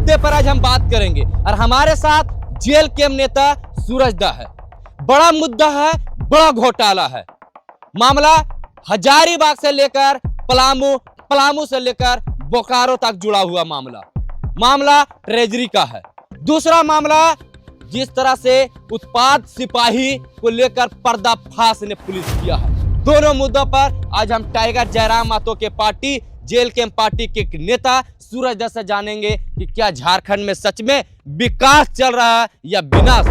मुद्दे पर आज हम बात करेंगे और हमारे साथ जेल कैंप नेता सूरज दा है। बड़ा मुद्दा है, बड़ा घोटाला है। मामला हजारीबाग से लेकर पलामू से लेकर बोकारो तक जुड़ा हुआ मामला ट्रेजरी का है। दूसरा मामला जिस तरह से उत्पाद सिपाही को लेकर पर्दाफाश ने पुलिस किया है। दोनों मुद्दों पर आज हम टाइगर जयराम मातो के पार्टी जेल कैंप पार्टी के नेता सूरज दा से जानेंगे कि क्या झारखंड में सच में विकास चल रहा है या विनाश।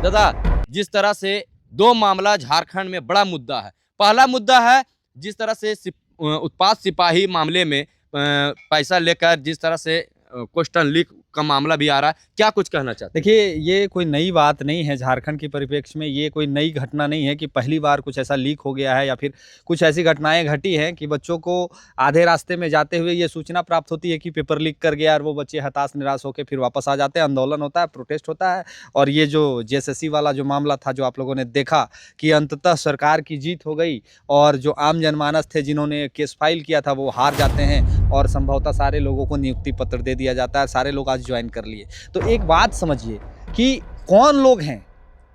दादा, जिस तरह से दो मामला झारखंड में बड़ा मुद्दा है। पहला मुद्दा है जिस तरह से उत्पाद सिपाही मामले में पैसा लेकर जिस तरह से क्वेश्चन लीक का मामला भी आ रहा है, क्या कुछ कहना चाहते हैं? देखिए, ये कोई नई बात नहीं है झारखंड के परिप्रेक्ष्य में। ये कोई नई घटना नहीं है कि पहली बार कुछ ऐसा लीक हो गया है या फिर कुछ ऐसी घटनाएं घटी हैं कि बच्चों को आधे रास्ते में जाते हुए ये सूचना प्राप्त होती है कि पेपर लीक कर गया और वो बच्चे हताश निराश होकर फिर वापस आ जाते हैं। आंदोलन होता है, प्रोटेस्ट होता है। और ये जो जेएसएससी वाला जो मामला था, जो आप लोगों ने देखा कि अंततः सरकार की जीत हो गई और जो आम जनमानस थे जिन्होंने केस फाइल किया था वो हार जाते हैं और संभवतः सारे लोगों को नियुक्ति पत्र दे दिया जाता है। सारे लोग आज ज्वाइन कर लिए। तो एक बात समझिए कि कौन लोग हैं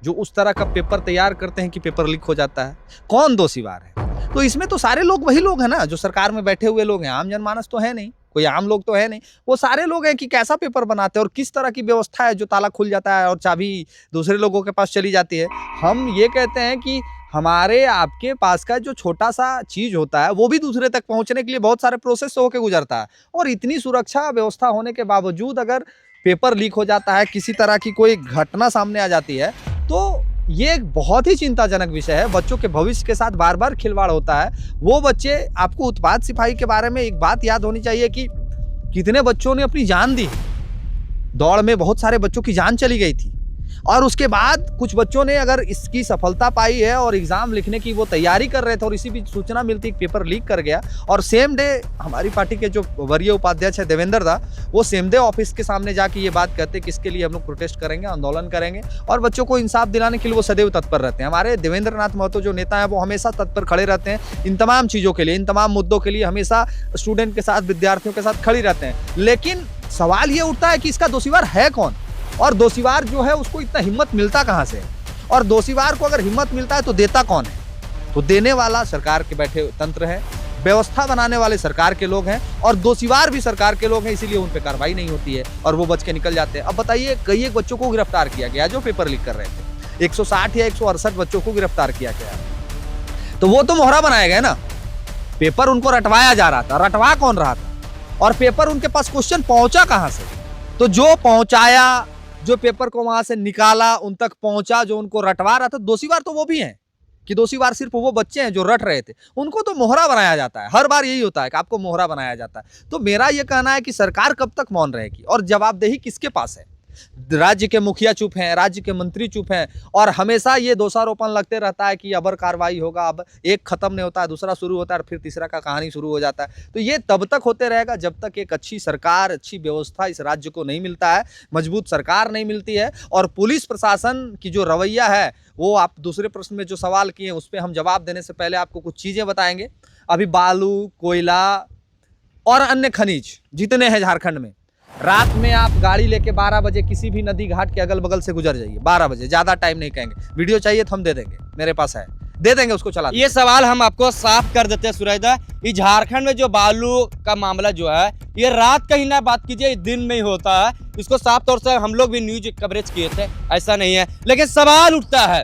जो उस तरह का पेपर तैयार करते हैं कि पेपर लीक हो जाता है, कौन दोषीवार है। तो इसमें तो सारे लोग वही लोग हैं ना जो सरकार में बैठे हुए लोग हैं। आम जनमानस तो है नहीं, कोई आम लोग तो है नहीं। वो सारे लोग हैं कि कैसा पेपर बनाते हैं और किस तरह की व्यवस्था है जो ताला खुल जाता है और चाबी दूसरे लोगों के पास चली जाती है। हम ये कहते हैं कि हमारे आपके पास का जो छोटा सा चीज़ होता है वो भी दूसरे तक पहुंचने के लिए बहुत सारे प्रोसेस होकर गुजरता है। और इतनी सुरक्षा व्यवस्था होने के बावजूद अगर पेपर लीक हो जाता है, किसी तरह की कोई घटना सामने आ जाती है, तो ये एक बहुत ही चिंताजनक विषय है। बच्चों के भविष्य के साथ बार बार खिलवाड़ होता है। वो बच्चे, आपको उत्पाद सिपाही के बारे में एक बात याद होनी चाहिए कि कितने बच्चों ने अपनी जान दी। दौड़ में बहुत सारे बच्चों की जान चली गई थी और उसके बाद कुछ बच्चों ने अगर इसकी सफलता पाई है और एग्जाम लिखने की वो तैयारी कर रहे थे और इसी बीच सूचना मिलती कि पेपर लीक कर गया। और सेम डे हमारी पार्टी के जो वरीय उपाध्यक्ष है देवेंद्र दा, वो सेम डे ऑफिस के सामने जाके ये बात कहते कि इसके लिए हम लोग प्रोटेस्ट करेंगे, आंदोलन करेंगे और बच्चों को इंसाफ दिलाने के लिए वो सदैव तत्पर रहते हैं। हमारे देवेंद्र नाथ महतो जो नेता है वो हमेशा तत्पर खड़े रहते हैं इन तमाम चीज़ों के लिए, इन तमाम मुद्दों के लिए हमेशा स्टूडेंट के साथ, विद्यार्थियों के साथ खड़ी रहते हैं। लेकिन सवाल ये उठता है कि इसका दोषीवार है कौन और दोषीवार जो है उसको इतना हिम्मत मिलता कहाँ से है, और दोषीवार को अगर हिम्मत मिलता है तो देता कौन है? तो देने वाला सरकार के बैठे तंत्र है, व्यवस्था बनाने वाले सरकार के लोग हैं और दोषीवार भी सरकार के लोग हैं। इसीलिए उन पर कार्रवाई नहीं होती है और वो बच के निकल जाते हैं। अब बताइए, कई एक बच्चों को गिरफ्तार किया गया जो पेपर लीक कर रहे थे। 160 या 168 बच्चों को गिरफ्तार किया गया। तो वो तो मोहरा बनाया गया ना, पेपर उनको रटवाया जा रहा था। रटवा कौन रहा था और पेपर उनके पास क्वेश्चन पहुंचा कहां से? तो जो पहुंचाया, जो पेपर को वहां से निकाला, उन तक पहुंचा, जो उनको रटवा रहा था, दोषीवार तो वो भी हैं कि दोषीवार सिर्फ वो बच्चे हैं जो रट रहे थे। उनको तो मोहरा बनाया जाता है। हर बार यही होता है कि आपको मोहरा बनाया जाता है। तो मेरा ये कहना है कि सरकार कब तक मौन रहेगी और जवाबदेही किसके पास है? राज्य के मुखिया चुप हैं, राज्य के मंत्री चुप हैं और हमेशा ये दोषारोपण लगते रहता है कि अबर कार्रवाई होगा। अब एक खत्म नहीं होता है, दूसरा शुरू होता है और फिर तीसरा का कहानी शुरू हो जाता है। तो ये तब तक होते रहेगा जब तक एक अच्छी सरकार, अच्छी व्यवस्था इस राज्य को नहीं मिलता है, मजबूत सरकार नहीं मिलती है। और पुलिस प्रशासन की जो रवैया है, वो आप दूसरे प्रश्न में जो सवाल किए उस पर हम जवाब देने से पहले आपको कुछ चीज़ें बताएंगे। अभी बालू, कोयला और अन्य खनिज जितने हैं झारखंड में, रात में आप गाड़ी लेके 12 बजे किसी भी नदी घाट के अगल बगल से गुजर जाइए। 12 बजे, ज़्यादा टाइम नहीं कहेंगे। वीडियो चाहिए तो हम दे देंगे, मेरे पास है, दे देंगे, उसको चला। ये सवाल हम आपको साफ कर देते हैं सूरज दा, ये झारखंड में जो बालू का मामला जो है ये रात का ही ना बात कीजिए, दिन में ही होता है। इसको साफ तौर से हम लोग भी न्यूज कवरेज किए थे, ऐसा नहीं है। लेकिन सवाल उठता है,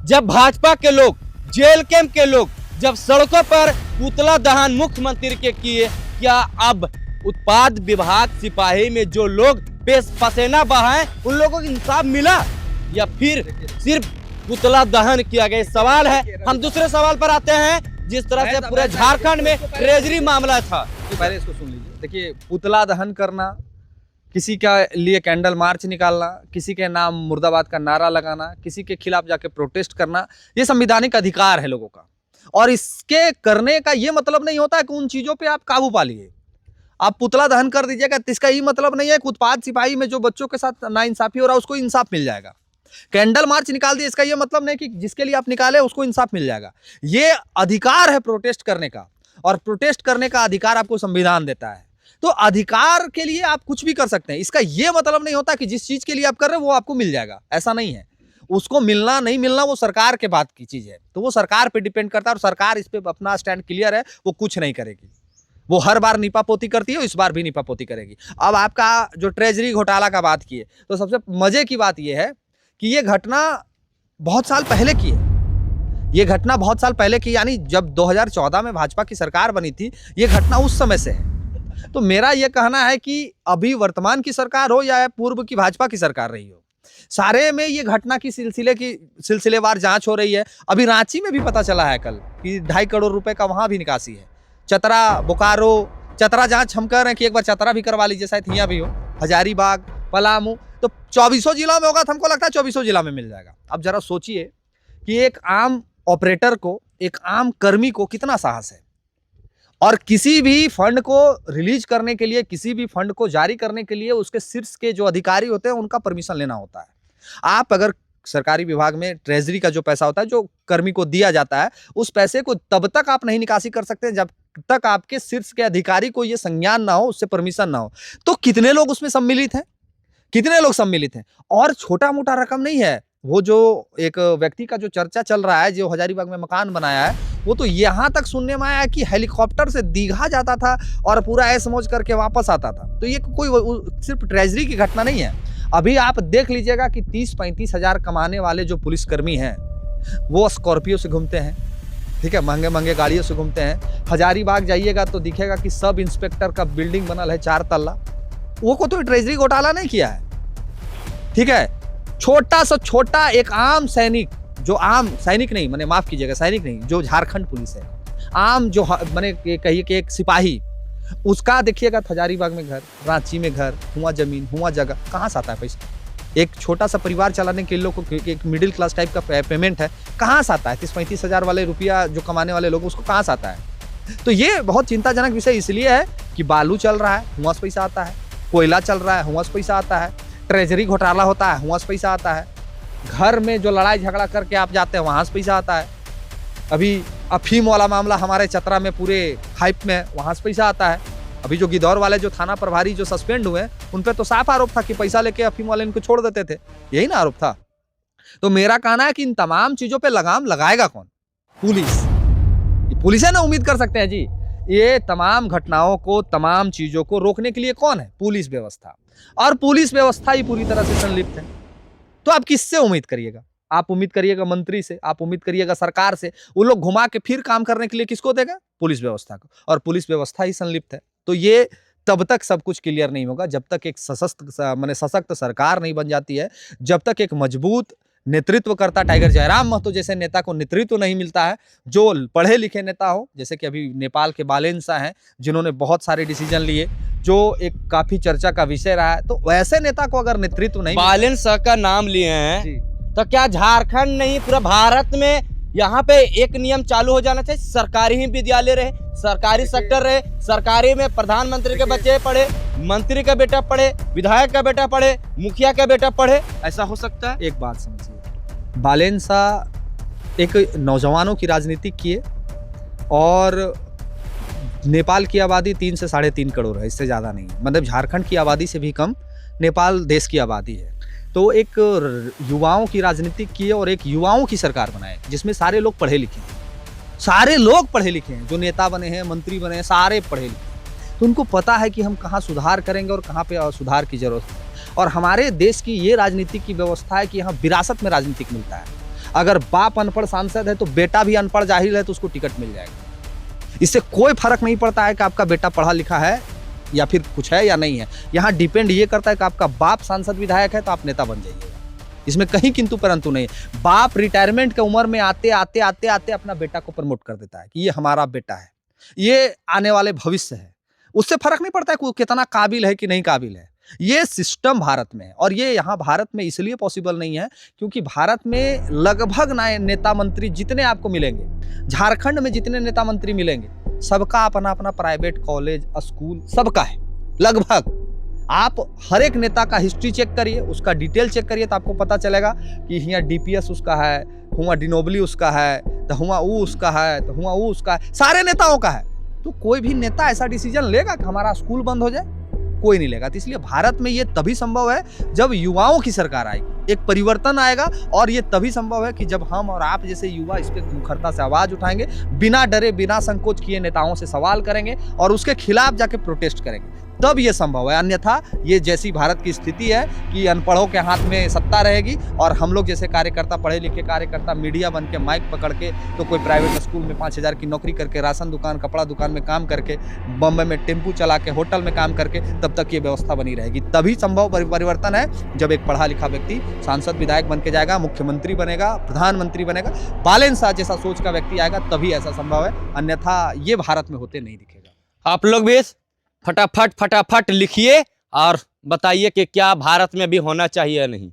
जब भाजपा के लोग, जेल कैंप के लोग जब सड़कों पर पुतला दहन मुख्यमंत्री के किए, क्या अब उत्पाद विभाग सिपाही में जो लोग पसीना बहाए उन लोगों को इंसाफ मिला या फिर सिर्फ पुतला दहन किया गया? सवाल है। हम दूसरे सवाल पर आते हैं। जिस तरह से पूरे झारखंड में ट्रेजरी मामला था, तो पहले इसको सुन लीजिए। देखिए, पुतला दहन करना, किसी का लिए कैंडल मार्च निकालना, किसी के नाम मुर्दाबाद का नारा लगाना, किसी के खिलाफ जाके प्रोटेस्ट करना, ये संवैधानिक अधिकार है लोगों का। और इसके करने का ये मतलब नहीं होता है कि उन चीजों पे आप काबू पा लिए। आप पुतला दहन कर दीजिएगा, इसका ये मतलब नहीं है कि उत्पाद सिपाही में जो बच्चों के साथ नाइंसाफी हो रहा है उसको इंसाफ मिल जाएगा। कैंडल मार्च निकाल दिए, इसका ये मतलब नहीं कि जिसके लिए आप निकाले उसको इंसाफ मिल जाएगा। ये अधिकार है प्रोटेस्ट करने का, और प्रोटेस्ट करने का अधिकार आपको संविधान देता है। तो अधिकार के लिए आप कुछ भी कर सकते हैं। इसका ये मतलब नहीं होता कि जिस चीज के लिए आप कर रहे हैं वो आपको मिल जाएगा, ऐसा नहीं है। उसको मिलना नहीं मिलना वो सरकार के बात की चीज है, तो वो सरकार पे डिपेंड करता है और सरकार इस पे अपना स्टैंड क्लियर है, वो कुछ नहीं करेगी। वो हर बार नीपापोती करती है, इस बार भी नीपापोती करेगी। अब आपका जो ट्रेजरी घोटाला का बात किए, तो सबसे मजे की बात यह है कि ये घटना बहुत साल पहले की है। ये घटना बहुत साल पहले की, यानी जब 2014 में भाजपा की सरकार बनी थी, ये घटना उस समय से है। तो मेरा ये कहना है कि अभी वर्तमान की सरकार हो या पूर्व की भाजपा की सरकार रही हो, सारे में ये घटना की सिलसिलेवार जांच हो रही है। अभी रांची में भी पता चला है कल कि 2.5 करोड़ रुपए का वहां भी निकासी है। चतरा, बोकारो, चतरा जांच हम कह रहे हैं कि एक बार चतरा भी करवा लीजिए, शायद यहाँ भी हो, हजारीबाग, पलामू, तो 24 जिला में होगा तो हमको लगता है 24 जिला में मिल जाएगा। अब जरा सोचिए कि एक आम ऑपरेटर को, एक आम कर्मी को कितना साहस है, और किसी भी फंड को रिलीज करने के लिए, किसी भी फंड को जारी करने के लिए उसके शीर्ष के जो अधिकारी होते हैं उनका परमिशन लेना होता है। आप अगर सरकारी विभाग में ट्रेजरी का जो पैसा होता है जो कर्मी को दिया जाता है, उस पैसे को तब तक आप नहीं निकासी कर सकते जब तक आपके शीर्ष के अधिकारी को ये संज्ञान ना हो, उससे परमिशन ना हो। तो कितने लोग उसमें सम्मिलित हैं, कितने लोग सम्मिलित हैं, और छोटा मोटा रकम नहीं है। वो जो एक व्यक्ति का जो चर्चा चल रहा है, जो हजारीबाग में मकान बनाया है, वो तो यहाँ तक सुनने में आया कि हेलीकॉप्टर से दीघा जाता था और पूरा ऐश मौज करके वापस आता था। तो ये कोई सिर्फ ट्रेजरी की घटना नहीं है। अभी आप देख लीजिएगा कि 30-35 हजार कमाने वाले जो पुलिसकर्मी हैं, वो स्कॉर्पियो से घूमते हैं, ठीक है, महंगे महंगे गाड़ियों से घूमते हैं। हजारीबाग जाइएगा तो दिखेगा कि सब इंस्पेक्टर का बिल्डिंग बनल है 4 तल्ला। वो को तो ट्रेजरी घोटाला नहीं किया है, ठीक है। छोटा सा छोटा एक आम सैनिक, जो आम सैनिक नहीं, मैंने माफ कीजिएगा, सैनिक नहीं, जो झारखंड पुलिस है, आम जो मैंने कहिए कि एक सिपाही, उसका देखिएगा हजारीबाग में घर, रांची में घर, हुआ जमीन, हुआ जगह, कहाँ से आता है पैसा? एक छोटा सा परिवार चलाने के लोग को एक मिडिल क्लास टाइप का पेमेंट है, कहाँ से आता है? 30-35 हजार वाले रुपया जो कमाने वाले लोग, उसको कहाँ से आता है? तो ये बहुत चिंताजनक विषय इसलिए है कि बालू चल रहा है, हुआ से पैसा आता है, कोयला चल रहा है, हुआ से पैसा आता है, ट्रेजरी घोटाला होता है, हुआ से पैसा आता है, घर में जो लड़ाई झगड़ा करके आप जाते हैं वहाँ से पैसा आता है, अभी अफीम वाला मामला हमारे चतरा में पूरे हाइप में, वहाँ से पैसा आता है। अभी जो गिदौर वाले जो थाना प्रभारी जो सस्पेंड हुए, उन पर तो साफ आरोप था कि पैसा लेके अफीम वाले इनको छोड़ देते थे, यही ना आरोप था। तो मेरा कहना है कि इन तमाम चीजों पे लगाम लगाएगा कौन? पुलिस। पुलिस है ना, उम्मीद कर सकते हैं जी। ये तमाम घटनाओं को, तमाम चीजों को रोकने के लिए कौन है? पुलिस व्यवस्था। और पुलिस व्यवस्था ही पूरी तरह से संलिप्त है। तो आप किससे उम्मीद करिएगा? आप उम्मीद करिएगा मंत्री से, आप उम्मीद करिएगा सरकार से। वो लोग घुमा के फिर काम करने के लिए किसको देगा? पुलिस व्यवस्था को। और पुलिस व्यवस्था ही संलिप्त है। तो ये तब तक सब कुछ क्लियर नहीं होगा जब तक एक सशक्त सरकार नहीं बन जाती है, जब तक एक मजबूत नेतृत्व करता टाइगर जयराम महतो जैसे नेता को नेतृत्व नहीं मिलता है, जो पढ़े लिखे नेता हो, जैसे कि अभी नेपाल के बालेन शाह हैं जिन्होंने बहुत सारे डिसीजन लिए, जो एक काफी चर्चा का विषय रहा है। तो वैसे नेता को अगर नेतृत्व नहीं, बालेन शाह का नाम लिए हैं जी, तो क्या झारखंड नहीं पूरा भारत में यहाँ पे एक नियम चालू हो जाना चाहिए? सरकारी ही विद्यालय रहे, सरकारी सेक्टर रहे, सरकारी में प्रधानमंत्री के बच्चे पढ़े, मंत्री का बेटा पढ़े, विधायक का बेटा पढ़े, मुखिया का बेटा पढ़े, ऐसा हो सकता है? एक बात समझिए, बालेन शाह एक नौजवानों की राजनीति किए, और नेपाल की आबादी 3 से 3.5 करोड़ है, इससे ज़्यादा नहीं है। मतलब झारखंड की आबादी से भी कम नेपाल देश की आबादी है। तो एक युवाओं की राजनीति किए और एक युवाओं की सरकार बनाए जिसमें सारे लोग पढ़े लिखे हैं, सारे लोग पढ़े लिखे हैं, जो नेता बने हैं, मंत्री बने हैं, सारे पढ़े लिखे। तो उनको पता है कि हम कहाँ सुधार करेंगे और कहाँ पे सुधार की जरूरत है। और हमारे देश की ये राजनीति की व्यवस्था है कि यहाँ विरासत में राजनीतिक मिलता है। अगर बाप अनपढ़ सांसद है तो बेटा भी अनपढ़ जाहिल है तो उसको टिकट मिल जाएगा। इससे कोई फर्क नहीं पड़ता है कि आपका बेटा पढ़ा लिखा है या फिर कुछ है या नहीं है। यहाँ डिपेंड ये करता है कि आपका बाप सांसद विधायक है तो आप नेता बन जाइएगा। इसमें कहीं किंतु परंतु नहीं। बाप रिटायरमेंट के उम्र में आते आते आते आते अपना बेटा को प्रमोट कर देता है कि ये हमारा बेटा है, ये आने वाले भविष्य है। उससे फर्क नहीं पड़ता है कि वो कितना काबिल है कि नहीं काबिल है। ये सिस्टम भारत में है, और ये यहाँ भारत में इसलिए पॉसिबल नहीं है क्योंकि भारत में लगभग नेता मंत्री जितने आपको मिलेंगे, झारखंड में जितने नेता मंत्री मिलेंगे, सबका अपना अपना प्राइवेट कॉलेज, स्कूल सबका है लगभग। आप हर एक नेता का हिस्ट्री चेक करिए, उसका डिटेल चेक करिए तो आपको पता चलेगा कि यहाँ DPS उसका है, हुआ डिनोबली उसका है, तो हुआ वो उसका है, तो हुआ वो उसका है, सारे नेताओं का है। तो कोई भी नेता ऐसा डिसीजन लेगा कि हमारा स्कूल बंद हो जाए? कोई नहीं लेगा। तो इसलिए भारत में ये तभी संभव है जब युवाओं की सरकार आएगी, एक परिवर्तन आएगा, और ये तभी संभव है कि जब हम और आप जैसे युवा इस पे मुखरता से आवाज उठाएंगे, बिना डरे बिना संकोच किए नेताओं से सवाल करेंगे और उसके खिलाफ जाके प्रोटेस्ट करेंगे, तब ये संभव है। अन्यथा ये जैसी भारत की स्थिति है कि अनपढ़ों के हाथ में सत्ता रहेगी और हम लोग जैसे कार्यकर्ता, पढ़े लिखे कार्यकर्ता मीडिया बन के माइक पकड़ के, तो कोई प्राइवेट स्कूल में 5,000 की नौकरी करके, राशन दुकान, कपड़ा दुकान में काम करके, बम्बई में टेम्पू चला के, होटल में काम करके, तब तक ये व्यवस्था बनी रहेगी। तभी संभव परिवर्तन है जब एक पढ़ा लिखा व्यक्ति सांसद विधायक बन के जाएगा, मुख्यमंत्री बनेगा, प्रधानमंत्री बनेगा, बालेन शाह जैसा सोच का व्यक्ति आएगा, तभी ऐसा संभव है। अन्यथा ये भारत में होते नहीं दिखेगा। आप लोग भी फटाफट लिखिए और बताइए कि क्या भारत में भी होना चाहिए या नहीं।